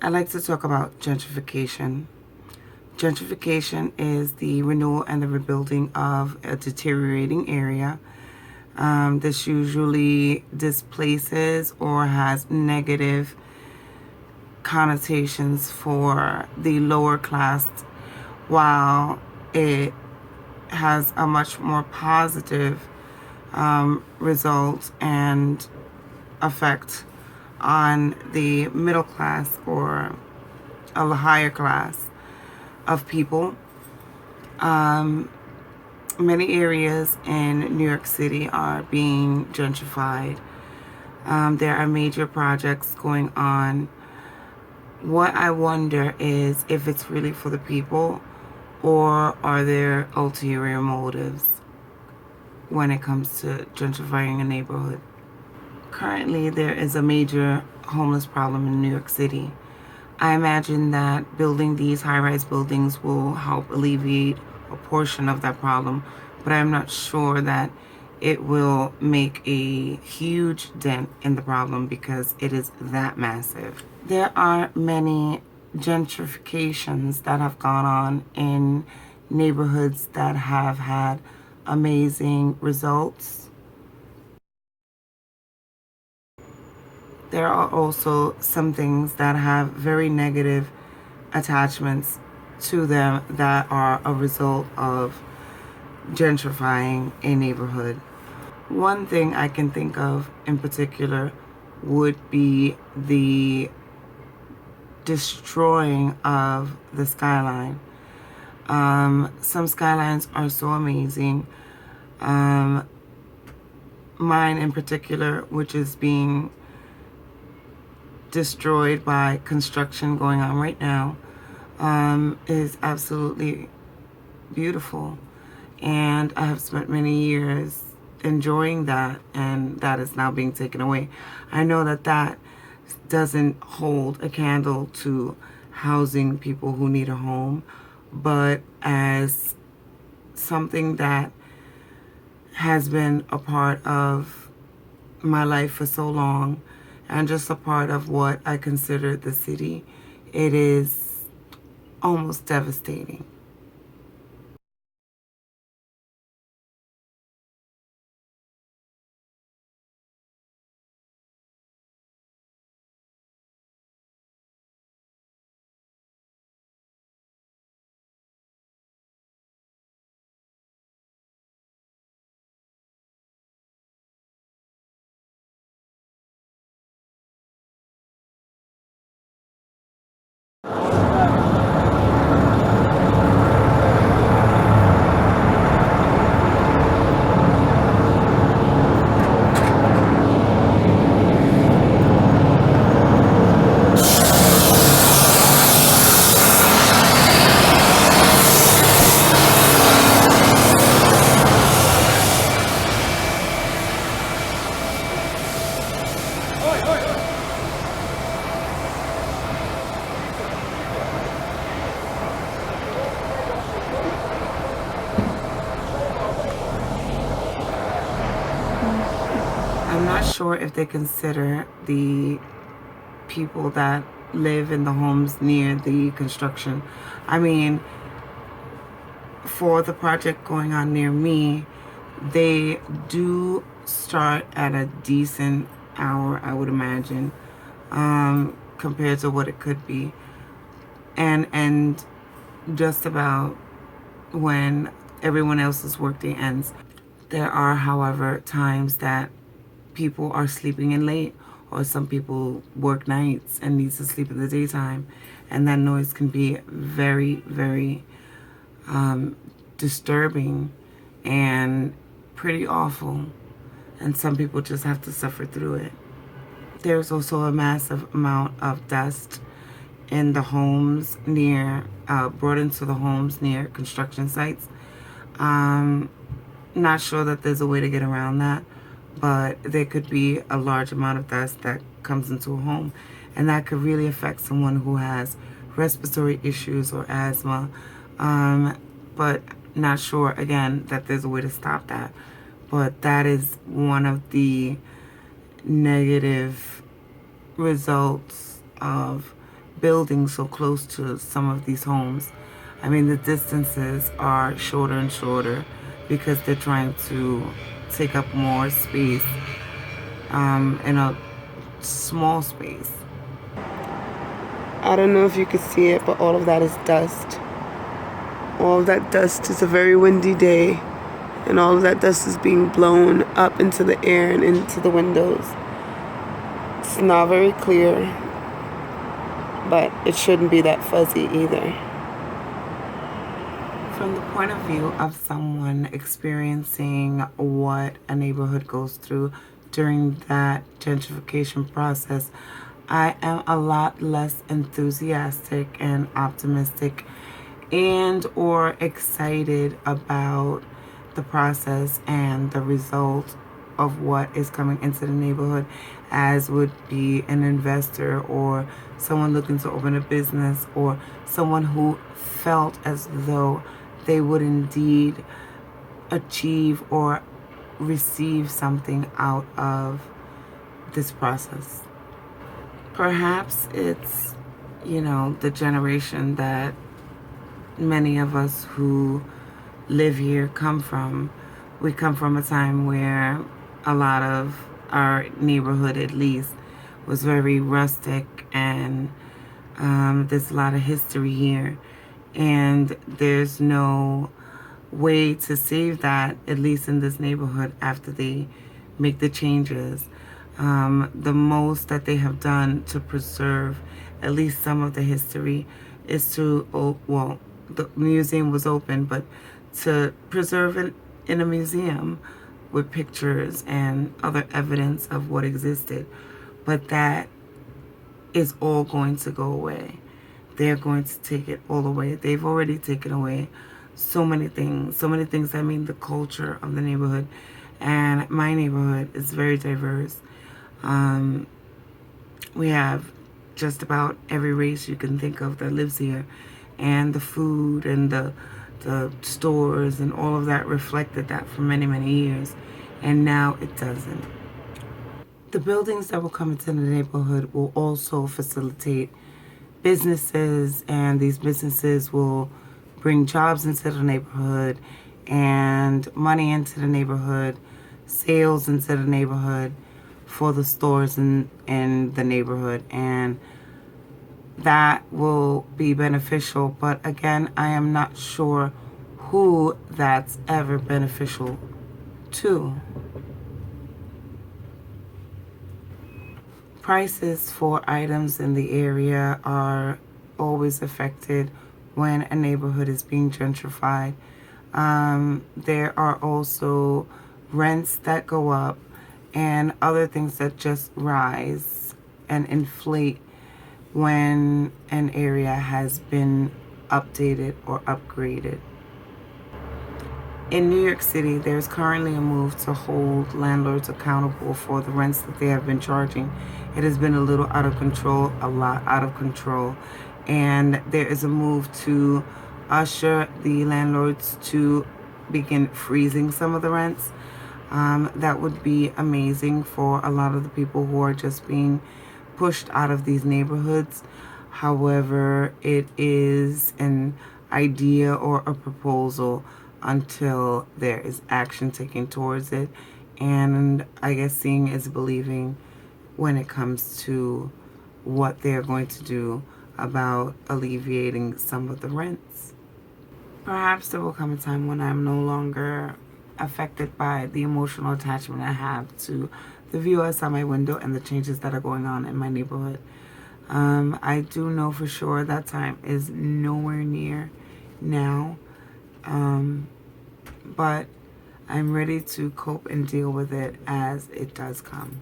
I'd like to talk about gentrification. Gentrification is the renewal and the rebuilding of a deteriorating area. This usually displaces or has negative connotations for the lower class, while it has a much more positive result and effect on the middle class or a higher class of people. Many areas in New York City are being gentrified. There are major projects going on. What I wonder is if it's really for the people, or are there ulterior motives when it comes to gentrifying a neighborhood. Currently, there is a major homeless problem in New York City. I imagine that building these high-rise buildings will help alleviate a portion of that problem, but I'm not sure that it will make a huge dent in the problem because it is that massive. There are many gentrifications that have gone on in neighborhoods that have had amazing results. There are also some things that have very negative attachments to them that are a result of gentrifying a neighborhood. One thing I can think of in particular would be the destroying of the skyline. Some skylines are so amazing. Mine in particular, which is being destroyed by construction going on right now, is absolutely beautiful. And I have spent many years enjoying that, and that is now being taken away. I know that that doesn't hold a candle to housing people who need a home, but as something that has been a part of my life for so long, and just a part of what I consider the city, it is almost devastating. I'm not sure if they consider the people that live in the homes near the construction. I mean, for the project going on near me, they do start at a decent hour, I would imagine, compared to what it could be, and just about when everyone else's workday ends. There are, however, times that people are sleeping in late, or some people work nights and need to sleep in the daytime, and that noise can be very, very disturbing and pretty awful, and some people just have to suffer through it. There's also a massive amount of dust in the homes near, brought into the homes near construction sites. Not sure that there's a way to get around that, but there could be a large amount of dust that comes into a home, and that could really affect someone who has respiratory issues or asthma. But not sure, again, that there's a way to stop that. But that is one of the negative results of building so close to some of these homes. I mean, the distances are shorter and shorter because they're trying to take up more space in a small space. I don't know if you can see it, but all of that is dust. All of that dust is a very windy day, and all of that dust is being blown up into the air and into the windows. It's not very clear, but it shouldn't be that fuzzy either. From the point of view of someone experiencing what a neighborhood goes through during that gentrification process, I am a lot less enthusiastic and optimistic and or excited about the process and the result of what is coming into the neighborhood as would be an investor or someone looking to open a business or someone who felt as though they would indeed achieve or receive something out of this process. Perhaps it's, the generation that many of us who live here come from. We come from a time where a lot of our neighborhood, at least, was very rustic, and there's a lot of history here. And there's no way to save that, at least in this neighborhood, after they make the changes. The most that they have done to preserve at least some of the history is the museum was open, but to preserve it in a museum with pictures and other evidence of what existed. But that is all going to go away. They're going to take it all away. They've already taken away so many things. I mean, the culture of the neighborhood. And my neighborhood is very diverse. We have just about every race you can think of that lives here. And the food and the stores and all of that reflected that for many, many years. And now it doesn't. The buildings that will come into the neighborhood will also facilitate businesses, and these businesses will bring jobs into the neighborhood and money into the neighborhood, sales into the neighborhood for the stores in the neighborhood, and that will be beneficial. But again, I am not sure who that's ever beneficial to. Prices for items in the area are always affected when a neighborhood is being gentrified. There are also rents that go up and other things that just rise and inflate when an area has been updated or upgraded. In New York City, there's currently a move to hold landlords accountable for the rents that they have been charging. It has been a little out of control, a lot out of control. And there is a move to usher the landlords to begin freezing some of the rents. That would be amazing for a lot of the people who are just being pushed out of these neighborhoods. However, it is an idea or a proposal until there is action taken towards it. And I guess seeing is believing when it comes to what they're going to do about alleviating some of the rents. Perhaps there will come a time when I'm no longer affected by the emotional attachment I have to the view outside my window and the changes that are going on in my neighborhood. I do know for sure that time is nowhere near now. But I'm ready to cope and deal with it as it does come.